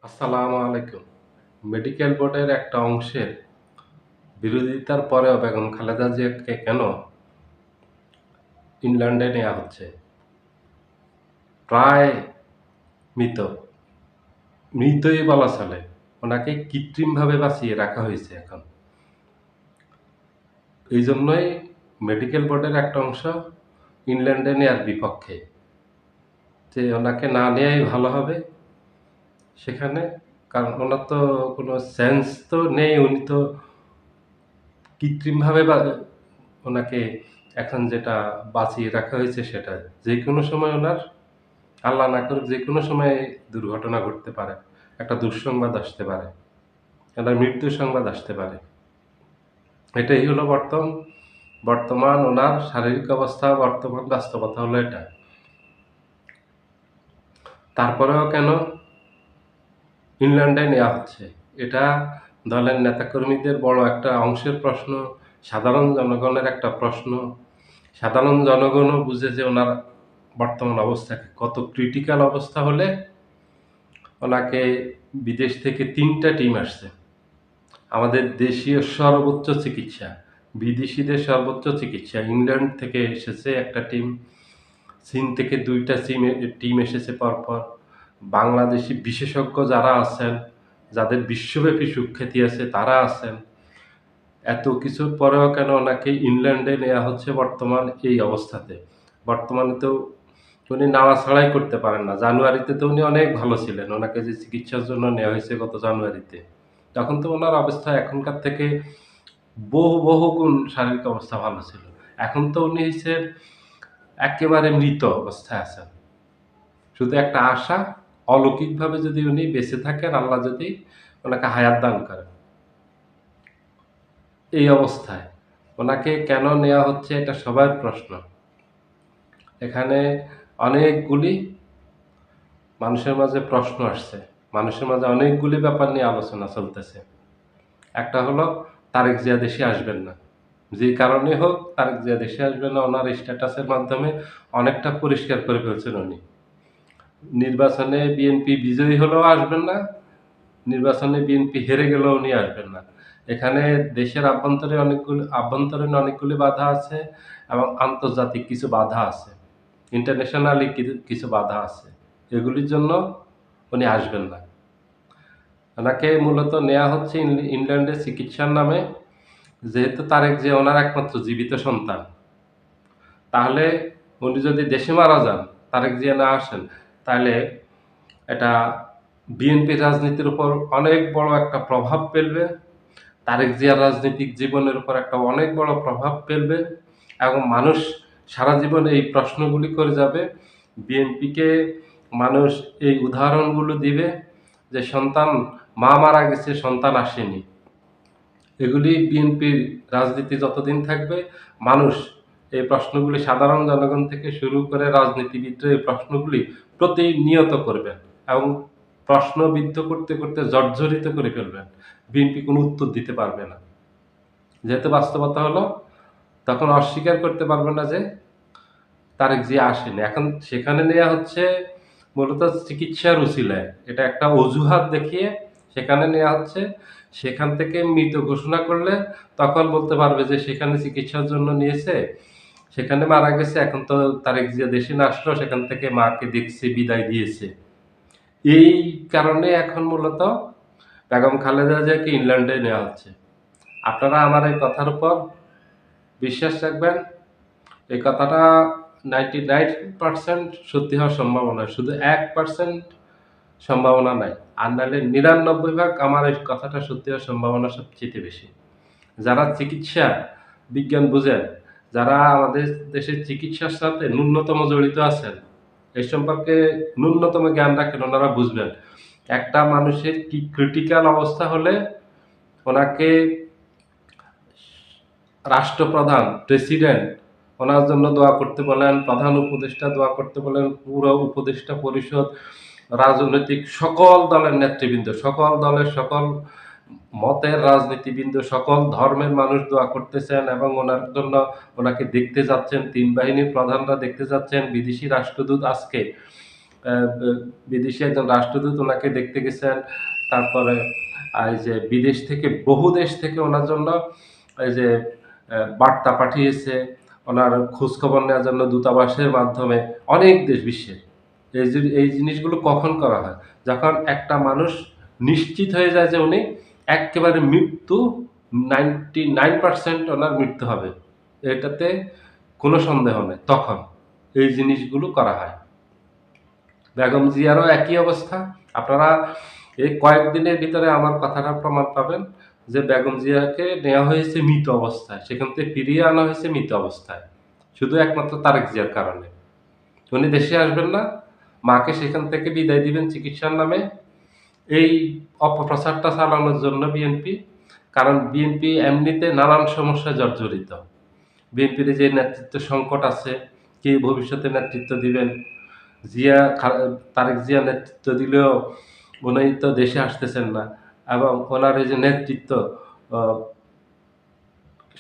আসসালামু আলাইকুম। মেডিকেল বোর্ডের একটা অংশের বিরোধিতার পরেও বেগম খালেদা জিয়াকে কেন ইংল্যান্ডে নেয়া হচ্ছে? প্রায় মৃত। মৃতই বলা চলে। ওনাকে কৃত্রিমভাবে বাঁচিয়ে রাখা হয়েছে এখন। এইজন্যই মেডিকেল বোর্ডের একটা অংশ ইংল্যান্ডে নেয়ার বিপক্ষে। যে ওনাকে না নেয়াই ভালো হবে সেখানে। কারণ ওনার তো কোনো সেন্স তো নেই। উনি তো কৃত্রিমভাবে ওনাকে এখন যেটা বাঁচিয়ে রাখা হয়েছে সেটা। যেকোনো সময় ওনার আল্লাহ না করুক যেকোনো সময় দুর্ঘটনা ঘটতে পারে। একটা দুঃসংবাদ আসতে পারে। একটা মৃত্যুর সংবাদ আসতে পারে। এটাই হলো বর্তমান ওনার শারীরিক অবস্থা, বর্তমান বাস্তবতা হলো এটা। তারপরেও কেন ইংল্যান্ডে নেয়া হচ্ছে? এটা দলের নেতাকর্মীদের বড় একটা অংশের প্রশ্ন, সাধারণ জনগণের একটা প্রশ্ন। সাধারণ জনগণও বুঝে যে ওনার বর্তমান অবস্থা কত ক্রিটিক্যাল অবস্থা হলে ওনাকে বিদেশ থেকে ৩ টা টিম আসছে। আমাদের দেশীয় সর্বোচ্চ চিকিৎসা, বিদেশীদের সর্বোচ্চ চিকিৎসা। ইংল্যান্ড থেকে এসেছে একটা টিম, চীন থেকে ২ টা টিম এসেছে পরপর। বাংলাদেশী বিশেষজ্ঞ যারা আছেন, যাদের বিশ্বব্যাপী সুখ্যাতি আছে তারা আছেন। এত কিছুর পরেও কেন ওনাকে ইংল্যান্ডে নেয়া হচ্ছে বর্তমান এই অবস্থাতে? বর্তমানে তো উনি নাড়াছাড়াই করতে পারেন না। জানুয়ারিতে তো উনি অনেক ভালো ছিলেন। ওনাকে যে চিকিৎসার জন্য নেওয়া হয়েছে গত জানুয়ারিতে। তখন তো উনার অবস্থা এখনকার থেকে বহু গুণ শারীরিক অবস্থা ভালো ছিল। এখন তো উনি হইছে একেবারে মৃত অবস্থায় আছেন। শুধু একটা আশা, অলৌকিকভাবে যদি উনি বেঁচে থাকেন, আল্লাহ যদি ওনাকে হায়াত দান করেন। এই অবস্থায় ওনাকে কেন নেয়া হচ্ছে এটা সবার প্রশ্ন। এখানে অনেকগুলি মানুষের মাঝে প্রশ্ন আসছে। মানুষের মাঝে অনেকগুলি ব্যাপার নিয়ে আলোচনা চলতেছে। একটা হলো তারেক জিয়া দেশে আসবেন না। যে কারণে হোক তারেক জিয়া দেশে আসবেন না, ওনার স্ট্যাটাসের মাধ্যমে অনেকটা পরিষ্কার করে ফেলছেন উনি। নির্বাচনে বিএনপি বিজয়ী হলেও আসবেন না, নির্বাচনে বিএনপি হেরে গেলেও উনি আসবেন না। এখানে দেশের আভ্যন্তরীণ অনেকগুলি বাধা আছে এবং আন্তর্জাতিক কিছু বাধা আছে। ইন্টারন্যাশনালি কিছু বাধা আছে। এগুলির জন্য উনি আসবেন না। ওনাকে মূলত নেয়া হচ্ছে ইংল্যান্ডে চিকিৎসার নামে। যেহেতু তারেক জিয়া ওনার একমাত্র জীবিত সন্তান। তাহলে উনি যদি দেশে মারা যান, তারেক জিয়া না আসেন, তাহলে এটা বিএনপির রাজনীতির উপর অনেক বড় একটা প্রভাব ফেলবে। তারেক জিয়ার রাজনৈতিক জীবনের উপর একটা অনেক বড় প্রভাব ফেলবে এবং মানুষ সারা জীবন এই প্রশ্নগুলি করে যাবে। বিএনপিকে মানুষ এই উদাহরণগুলো দিবে যে মা মারা গেছে, সন্তান আসেনি। এগুলি বিএনপির রাজনীতি যতদিন থাকবে মানুষ এই প্রশ্নগুলি সাধারণ জনগণ থেকে শুরু করে রাজনীতিবিদরা এই প্রশ্নগুলি প্রতিনিয়ত করবেন এবং প্রশ্নবিদ্ধ করতে জর্জরিত করে ফেলবেন। বিএনপি কোনো উত্তর দিতে পারবে না। যেহেতু বাস্তবতা হলো তখন অস্বীকার করতে পারবে না যে তারেক জিয়া আসেনি। এখন সেখানে নেয়া হচ্ছে মূলত চিকিৎসার উছিলায়। এটা একটা অজুহাত দেখিয়ে সেখানে নেয়া হচ্ছে। সেখান থেকে মৃত ঘোষণা করলে তখন বলতে পারবে যে সেখানে চিকিৎসার জন্য নিয়েছে, সেখানে মারা গেছে। এখন তো তারেক জিয়া দেশে না আসলেও সেখান থেকে মাকে দেখছে, বিদায় দিয়েছে। এই কারণে এখন মূলত বেগম খালেদা জিয়াকে ইংল্যান্ডে নেওয়া হচ্ছে। আপনারা আমার এই কথার উপর বিশ্বাস রাখবেন। এই কথাটা 99% সত্যি হওয়ার সম্ভাবনা। শুধু 1% সম্ভাবনা নাই। আর নাহলে ৯৯ ভাগ আমার এই কথাটা সত্যি হওয়ার সম্ভাবনা সবচাইতে বেশি। যারা চিকিৎসা বিজ্ঞান বুঝেন, যারা আমাদের দেশের চিকিৎসার সাথে ন্যূনতম জড়িত আছেন, এই সম্পর্কে ন্যূনতম জ্ঞান রাখেন, ওনারা বুঝবেন। একটা মানুষের কি ক্রিটিক্যাল অবস্থা হলে ওনাকে রাষ্ট্রপ্রধান, প্রেসিডেন্ট ওনার জন্য দোয়া করতে বলেন, প্রধান উপদেষ্টা দোয়া করতে বলেন, পুরো উপদেষ্টা পরিষদ, রাজনৈতিক সকল দলের নেতৃবৃন্দ, সকল দলের সকল মতের রাজনীতিবৃন্দ, সকল ধর্মের মানুষ দোয়া করতেছেন এবং ওনার জন্য ওনাকে দেখতে যাচ্ছেন। ৩ বাহিনীর প্রধানরা দেখতে যাচ্ছেন। বিদেশি রাষ্ট্রদূত আজকে বিদেশি একজন রাষ্ট্রদূত ওনাকে দেখতে গেছেন। তারপরে এই যে বিদেশ থেকে বহু দেশ থেকে ওনার জন্য এই যে বার্তা পাঠিয়েছে। ওনার খোঁজখবর নেওয়ার জন্য দূতাবাসের মাধ্যমে অনেক দেশ বিশ্বের। এই জিনিসগুলো কখন করা হয়? যখন একটা মানুষ নিশ্চিত হয়ে যায় যে উনি এক্কেবারে মৃত্যু 99% ওনার মৃত্যু হবে। এটাতে কোনো সন্দেহ নেই। তখন এই জিনিসগুলো করা হয়। বেগম জিয়ারও একই অবস্থা। আপনারা এই কয়েকদিনের ভিতরে আমার কথাটার প্রমাণ পাবেন যে বেগম জিয়াকে নেওয়া হয়েছে মৃত অবস্থায়। সেখান থেকে ফিরিয়ে আনা হয়েছে মৃত অবস্থায়। শুধু একমাত্র তারেক জিয়ার কারণে। উনি দেশে আসবেন না। মাকে সেখান থেকে বিদায় দিবেন চিকিৎসার নামে। এই অপপ্রচারটা চালানোর জন্য বিএনপি। কারণ বিএনপি এমনিতে নানান সমস্যায় জর্জরিত। বিএনপির যে নেতৃত্ব সংকট আছে, কে ভবিষ্যতে নেতৃত্ব দিবেন? জিয়া খা তারেক জিয়া নেতৃত্ব দিলেও উনি তো দেশে আসতেছেন না এবং ওনার এই যে নেতৃত্ব অ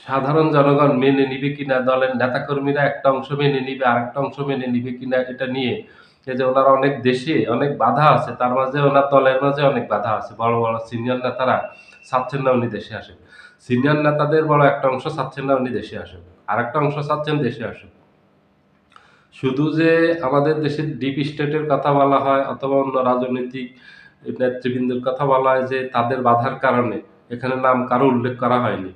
সাধারণ জনগণ মেনে নিবে কিনা, দলের নেতাকর্মীরা একটা অংশ মেনে নিবে, আরেকটা অংশ মেনে নিবে কিনা এটা নিয়ে এই যে ওনার অনেক দেশে অনেক বাধা আছে। তার মাঝে ওনার দলের মাঝে অনেক বাধা আছে। বড়, বড় সিনিয়র নেতারা চাচ্ছেন না উনি দেশে আসুক। সিনিয়র নেতাদের বড় একটা অংশ চাচ্ছেন না উনি দেশে আসুক। আরেকটা অংশ চাচ্ছেন দেশে আসুক। শুধু যে আমাদের দেশের ডিপ স্টেটের কথা বলা হয় অথবা অন্য রাজনৈতিক নেতৃবৃন্দের কথা বলা হয় যে তাদের বাধার কারণে এখানে নাম কারো উল্লেখ করা হয়নি।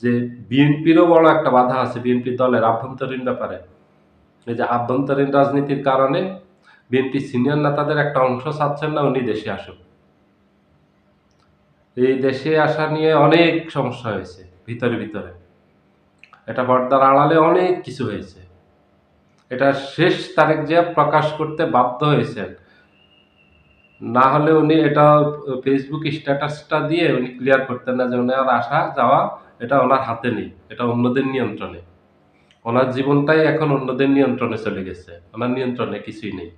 যে বিএনপিরও বড় একটা বাধা আছে বিএনপি দলের আভ্যন্তরীণ ব্যাপারে। এই যে আভ্যন্তরীণ রাজনীতির কারণে বিএনপি সিনিয়র নেতাদের একটা অংশ চাচ্ছেন না উনি দেশে আসুক। এই দেশে আসা নিয়ে অনেক সমস্যা হয়েছে ভিতরে। এটা পর্দার আড়ালে অনেক কিছু হয়েছে। এটা শেষ তারিখ জিয়া প্রকাশ করতে বাধ্য হয়েছেন। না হলে উনি এটা ফেসবুক স্ট্যাটাসটা দিয়ে উনি ক্লিয়ার করতেন না যে উনার আসা যাওয়া এটা ওনার হাতে নেই। এটা অন্যদের নিয়ন্ত্রণে। ওনার জীবনটাই এখন অন্যদের নিয়ন্ত্রণে চলে গেছে। ওনার নিয়ন্ত্রণে কিছুই নেই।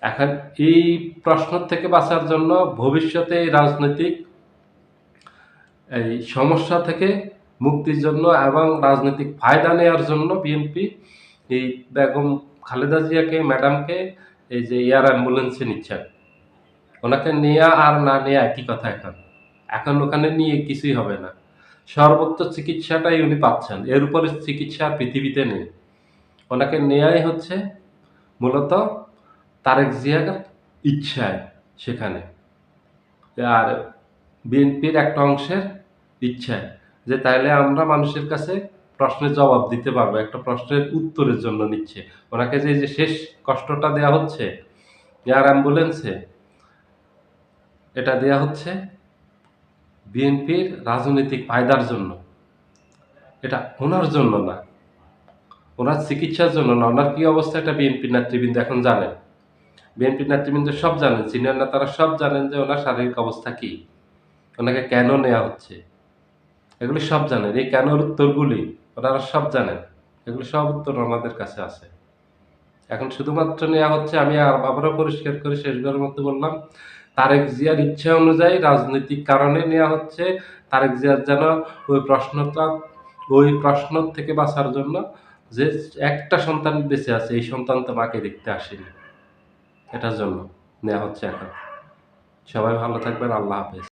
এখন এই প্রশ্ন থেকে বাঁচার জন্য ভবিষ্যতে এই রাজনৈতিক এই সমস্যা থেকে মুক্তির জন্য এবং রাজনৈতিক ফায়দা নেয়ার জন্য বিএনপি এই বেগম খালেদা জিয়াকে ম্যাডামকে এই যে এয়ার অ্যাম্বুলেন্সে নিচ্ছেন। ওনাকে নেয়া আর না নেয়া একই কথা এখন। এখন ওখানে নিয়ে কিছুই হবে না। সর্বোচ্চ চিকিৎসাটাই উনি পাচ্ছেন। এর উপরে চিকিৎসা আর পৃথিবীতে নেই। ওনাকে নেয়াই হচ্ছে মূলত তারেক জিয়ার ইচ্ছায় সেখানে। আর বিএনপির একটা অংশের ইচ্ছায় যে তাইলে আমরা মানুষের কাছে প্রশ্নের জবাব দিতে পারবো। একটা প্রশ্নের উত্তরের জন্য নিচ্ছে। ওনাকে যে, যে শেষ কষ্টটা দেয়া হচ্ছে এয়ার অ্যাম্বুলেন্সে এটা দেয়া হচ্ছে বিএনপির রাজনৈতিক ফায়দার জন্য। এটা উনার জন্য না। উনার চিকিৎসার জন্য না। উনার কি অবস্থা এটা বিএনপির নেতৃবৃন্দ এখন জানেন। বিএনপির নেতৃবৃন্দ সব জানেন। সিনিয়র নেতারা সব জানেন যে উনার শারীরিক অবস্থা কি। উনাকে কেন নেয়া হচ্ছে। এগুলি সব জানেন। এই কেনর উত্তরগুলি ওনারা সব জানেন। এগুলো সব উত্তর ওনাদের কাছে আছে। এখন শুধুমাত্র নেয়া হচ্ছে আমি আবারও পরিষ্কার করে শেষবারের মতো বললাম, তারেক জিয়ার ইচ্ছা অনুযায়ী রাজনৈতিক কারণে নেয়া হচ্ছে। তারেক জিয়ার যেন ওই প্রশ্ন থেকে বাঁচার জন্য যে একটা সন্তান বেঁচে আছে, এই সন্তান তো মাকে দেখতে আসেনি। এটার জন্য নেয়া হচ্ছে এখন। সবাই ভালো থাকবেন। আল্লাহ হাফেজ।